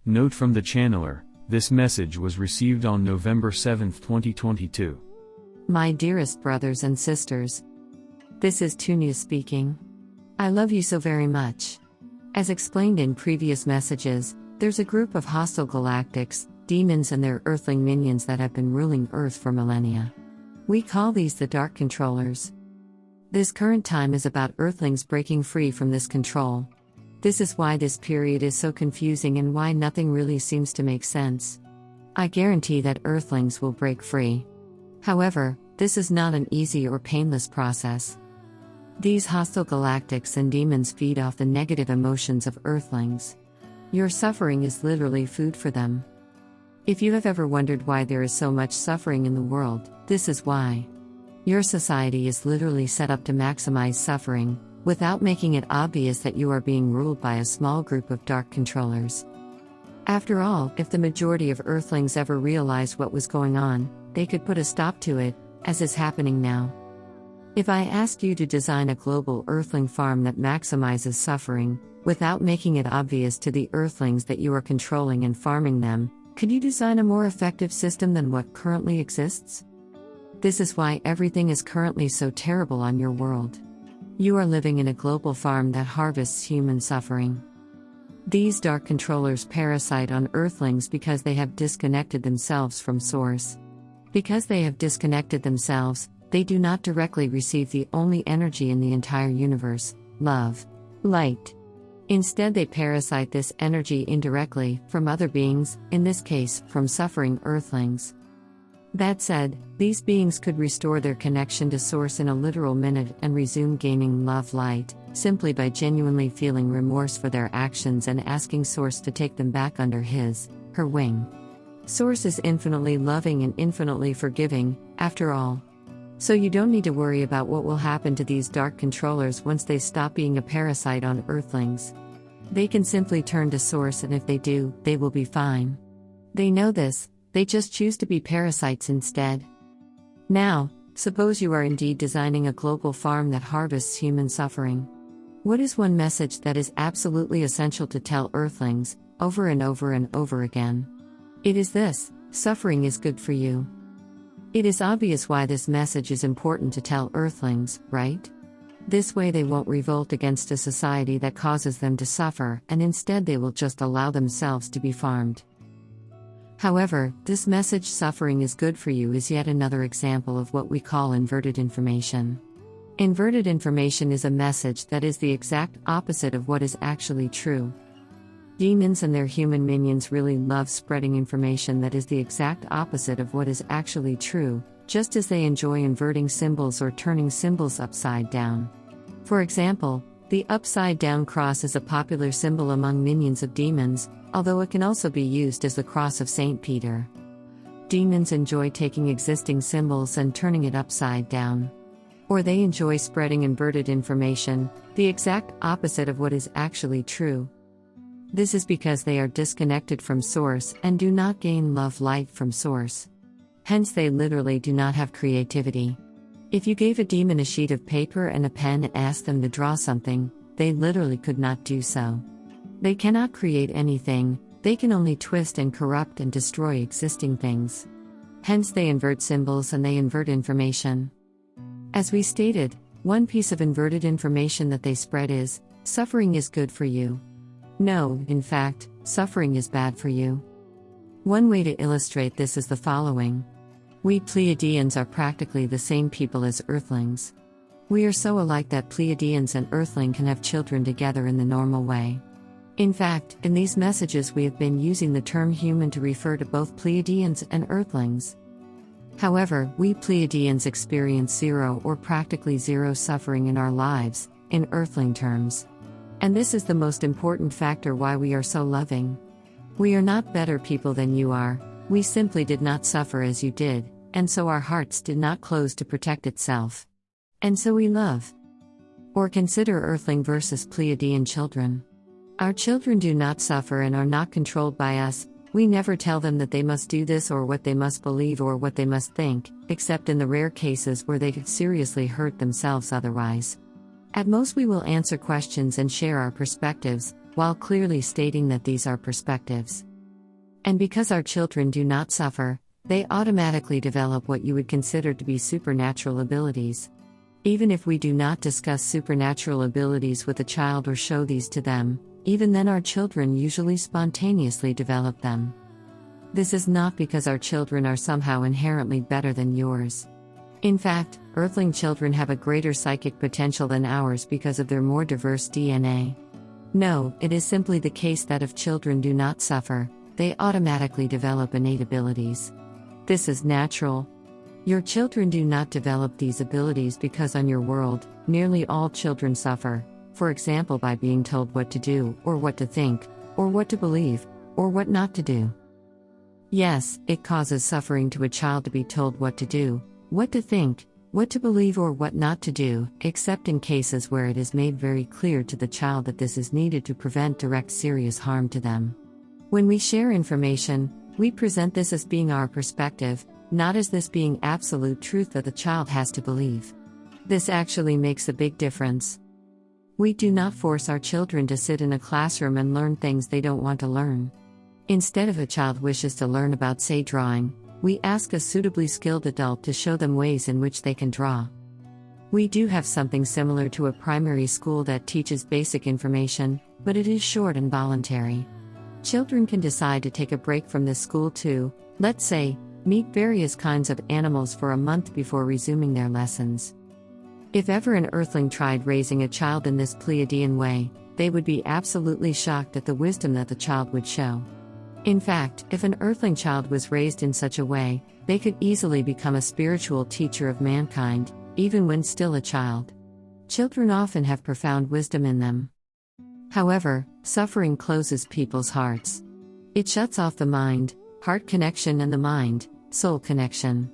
Note from the channeler, this message was received on November 7, 2022. My dearest brothers and sisters, this is Tunia speaking. I love you so very much. As explained in previous messages, there's a group of hostile galactics, demons and their earthling minions that have been ruling Earth for millennia. We call these the Dark Controllers. This current time is about Earthlings breaking free from this control. This is why this period is so confusing and why nothing really seems to make sense. I guarantee that Earthlings will break free. However, this is not an easy or painless process. These hostile galactics and demons feed off the negative emotions of Earthlings. Your suffering is literally food for them. If you have ever wondered why there is so much suffering in the world, this is why. Your society is literally set up to maximize suffering, without making it obvious that you are being ruled by a small group of dark controllers. After all, if the majority of Earthlings ever realized what was going on, they could put a stop to it, as is happening now. If I asked you to design a global Earthling farm that maximizes suffering, without making it obvious to the Earthlings that you are controlling and farming them, could you design a more effective system than what currently exists? This is why everything is currently so terrible on your world. You are living in a global farm that harvests human suffering. These dark controllers parasite on Earthlings because they have disconnected themselves from Source. Because they have disconnected themselves, they do not directly receive the only energy in the entire universe, love, light. Instead, they parasite this energy indirectly from other beings, in this case, from suffering Earthlings. That said, these beings could restore their connection to Source in a literal minute and resume gaining love light, simply by genuinely feeling remorse for their actions and asking Source to take them back under her wing. Source is infinitely loving and infinitely forgiving, after all. So you don't need to worry about what will happen to these dark controllers once they stop being a parasite on Earthlings. They can simply turn to Source, and if they do, they will be fine. They know this. They just choose to be parasites instead. Now, suppose you are indeed designing a global farm that harvests human suffering. What is one message that is absolutely essential to tell Earthlings, over and over and over again? It is this: suffering is good for you. It is obvious why this message is important to tell Earthlings, right? This way they won't revolt against a society that causes them to suffer, and instead they will just allow themselves to be farmed. However, this message suffering is good for you is yet another example of what we call inverted information. Inverted information is a message that is the exact opposite of what is actually true. Demons and their human minions really love spreading information that is the exact opposite of what is actually true, just as they enjoy inverting symbols or turning symbols upside down. For example, the upside-down cross is a popular symbol among minions of demons, although it can also be used as the cross of Saint Peter. Demons enjoy taking existing symbols and turning it upside down. Or they enjoy spreading inverted information, the exact opposite of what is actually true. This is because they are disconnected from Source and do not gain love light from Source. Hence they literally do not have creativity. If you gave a demon a sheet of paper and a pen and asked them to draw something, they literally could not do so. They cannot create anything, they can only twist and corrupt and destroy existing things. Hence they invert symbols and they invert information. As we stated, one piece of inverted information that they spread is, suffering is good for you. No, in fact, suffering is bad for you. One way to illustrate this is the following. We Pleiadians are practically the same people as Earthlings. We are so alike that Pleiadians and Earthling can have children together in the normal way. In fact, in these messages we have been using the term human to refer to both Pleiadians and Earthlings. However, we Pleiadians experience zero or practically zero suffering in our lives, in Earthling terms. And this is the most important factor why we are so loving. We are not better people than you are, we simply did not suffer as you did, and so our hearts did not close to protect itself. And so we love. Or consider Earthling versus Pleiadian children. Our children do not suffer and are not controlled by us. We never tell them that they must do this or what they must believe or what they must think, except in the rare cases where they could seriously hurt themselves otherwise. At most we will answer questions and share our perspectives, while clearly stating that these are perspectives. And because our children do not suffer, they automatically develop what you would consider to be supernatural abilities. Even if we do not discuss supernatural abilities with a child or show these to them, even then our children usually spontaneously develop them. This is not because our children are somehow inherently better than yours. In fact, Earthling children have a greater psychic potential than ours because of their more diverse DNA. No, it is simply the case that if children do not suffer, they automatically develop innate abilities. This is natural. Your children do not develop these abilities because on your world, nearly all children suffer, for example by being told what to do, or what to think, or what to believe, or what not to do. Yes, it causes suffering to a child to be told what to do, what to think, what to believe or what not to do, except in cases where it is made very clear to the child that this is needed to prevent direct serious harm to them. When we share information, we present this as being our perspective, not as this being absolute truth that the child has to believe. This actually makes a big difference. We do not force our children to sit in a classroom and learn things they don't want to learn. Instead, if a child wishes to learn about, say, drawing, we ask a suitably skilled adult to show them ways in which they can draw. We do have something similar to a primary school that teaches basic information, but it is short and voluntary. Children can decide to take a break from this school to, let's say, meet various kinds of animals for a month before resuming their lessons. If ever an Earthling tried raising a child in this Pleiadian way, they would be absolutely shocked at the wisdom that the child would show. In fact, if an Earthling child was raised in such a way, they could easily become a spiritual teacher of mankind, even when still a child. Children often have profound wisdom in them. However, suffering closes people's hearts. It shuts off the mind, heart connection and the mind, soul connection.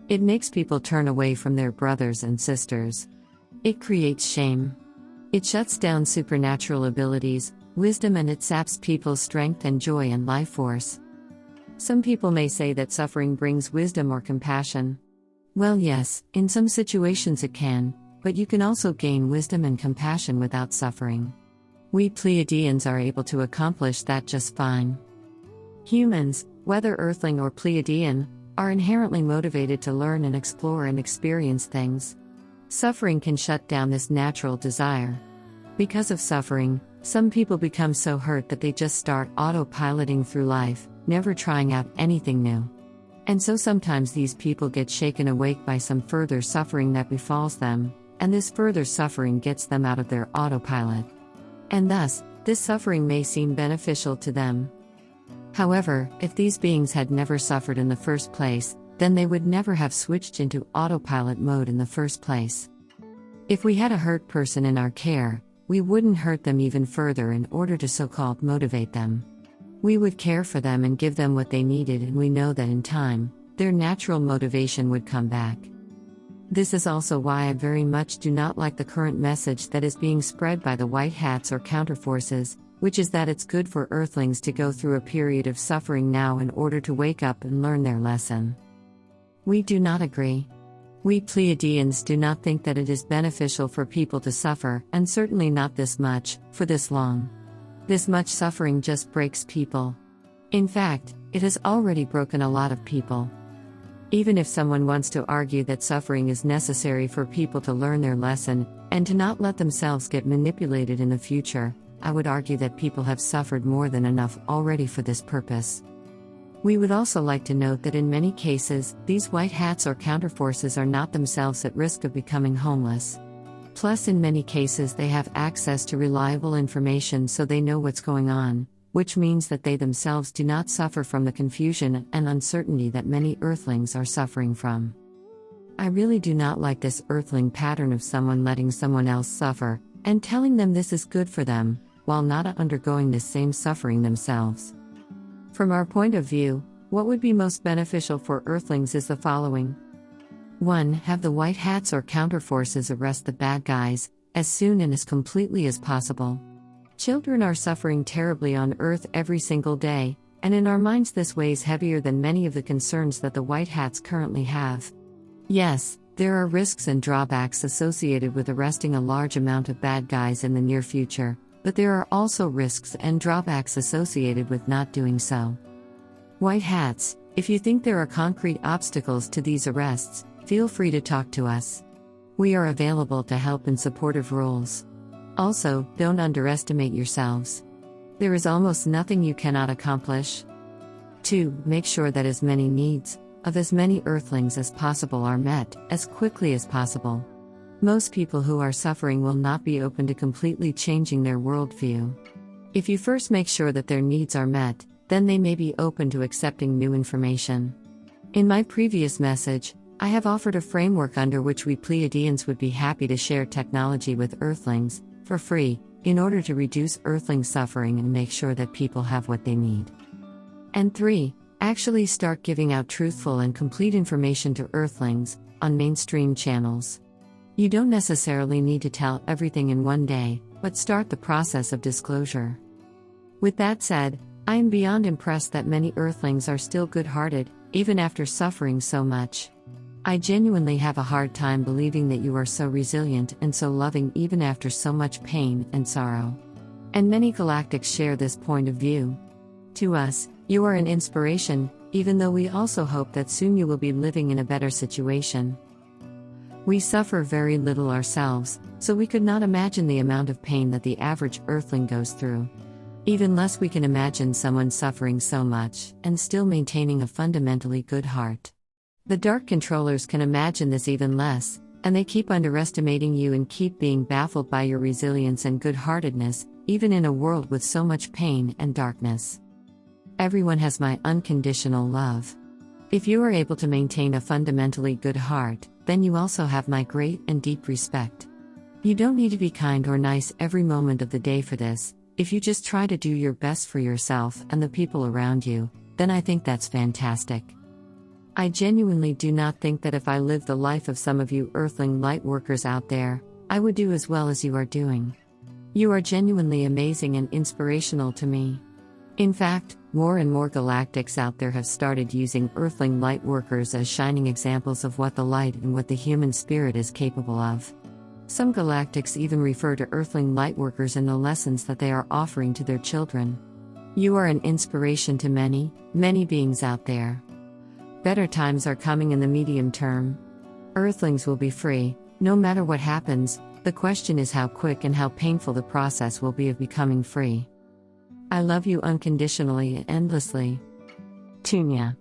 It makes people turn away from their brothers and sisters. It creates shame. It shuts down supernatural abilities, wisdom, and it saps people's strength and joy and life force. Some people may say that suffering brings wisdom or compassion. Well, yes, in some situations it can, but you can also gain wisdom and compassion without suffering. We Pleiadians are able to accomplish that just fine. Humans, whether Earthling or Pleiadian, are inherently motivated to learn and explore and experience things. Suffering can shut down this natural desire. Because of suffering, some people become so hurt that they just start autopiloting through life, never trying out anything new. And so sometimes these people get shaken awake by some further suffering that befalls them, and this further suffering gets them out of their autopilot. And thus, this suffering may seem beneficial to them. However, if these beings had never suffered in the first place, then they would never have switched into autopilot mode in the first place. If we had a hurt person in our care, we wouldn't hurt them even further in order to so-called motivate them. We would care for them and give them what they needed, and we know that in time, their natural motivation would come back. This is also why I very much do not like the current message that is being spread by the white hats or counterforces, which is that it's good for Earthlings to go through a period of suffering now in order to wake up and learn their lesson. We do not agree. We Pleiadians do not think that it is beneficial for people to suffer, and certainly not this much, for this long. This much suffering just breaks people. In fact, it has already broken a lot of people. Even if someone wants to argue that suffering is necessary for people to learn their lesson, and to not let themselves get manipulated in the future, I would argue that people have suffered more than enough already for this purpose. We would also like to note that in many cases, these white hats or counterforces are not themselves at risk of becoming homeless. Plus, in many cases they have access to reliable information, so they know what's going on, which means that they themselves do not suffer from the confusion and uncertainty that many Earthlings are suffering from. I really do not like this Earthling pattern of someone letting someone else suffer, and telling them this is good for them, while not undergoing this same suffering themselves. From our point of view, what would be most beneficial for Earthlings is the following. 1. Have the white hats or counterforces arrest the bad guys, as soon and as completely as possible. Children are suffering terribly on Earth every single day, and in our minds this weighs heavier than many of the concerns that the white hats currently have. Yes, there are risks and drawbacks associated with arresting a large amount of bad guys in the near future, but there are also risks and drawbacks associated with not doing so. White hats, if you think there are concrete obstacles to these arrests, feel free to talk to us. We are available to help in supportive roles. Also, don't underestimate yourselves. There is almost nothing you cannot accomplish. 2. Make sure that as many needs, of as many Earthlings as possible are met, as quickly as possible. Most people who are suffering will not be open to completely changing their worldview. If you first make sure that their needs are met, then they may be open to accepting new information. In my previous message, I have offered a framework under which we Pleiadians would be happy to share technology with Earthlings, for free, in order to reduce Earthling suffering and make sure that people have what they need. And 3. Actually start giving out truthful and complete information to Earthlings, on mainstream channels. You don't necessarily need to tell everything in one day, but start the process of disclosure. With that said, I am beyond impressed that many Earthlings are still good-hearted, even after suffering so much. I genuinely have a hard time believing that you are so resilient and so loving even after so much pain and sorrow. And many galactics share this point of view. To us, you are an inspiration, even though we also hope that soon you will be living in a better situation. We suffer very little ourselves, so we could not imagine the amount of pain that the average Earthling goes through. Even less we can imagine someone suffering so much, and still maintaining a fundamentally good heart. The Dark Controllers can imagine this even less, and they keep underestimating you and keep being baffled by your resilience and good-heartedness, even in a world with so much pain and darkness. Everyone has my unconditional love. If you are able to maintain a fundamentally good heart, then you also have my great and deep respect. You don't need to be kind or nice every moment of the day for this. If you just try to do your best for yourself and the people around you, then I think that's fantastic. I genuinely do not think that if I lived the life of some of you Earthling light workers out there, I would do as well as you are doing. You are genuinely amazing and inspirational to me. In fact, more and more galactics out there have started using Earthling light workers as shining examples of what the light and what the human spirit is capable of. Some galactics even refer to Earthling light workers in the lessons that they are offering to their children. You are an inspiration to many, many beings out there. Better times are coming in the medium term. Earthlings will be free, no matter what happens. The question is how quick and how painful the process will be of becoming free. I love you unconditionally and endlessly. Tunia.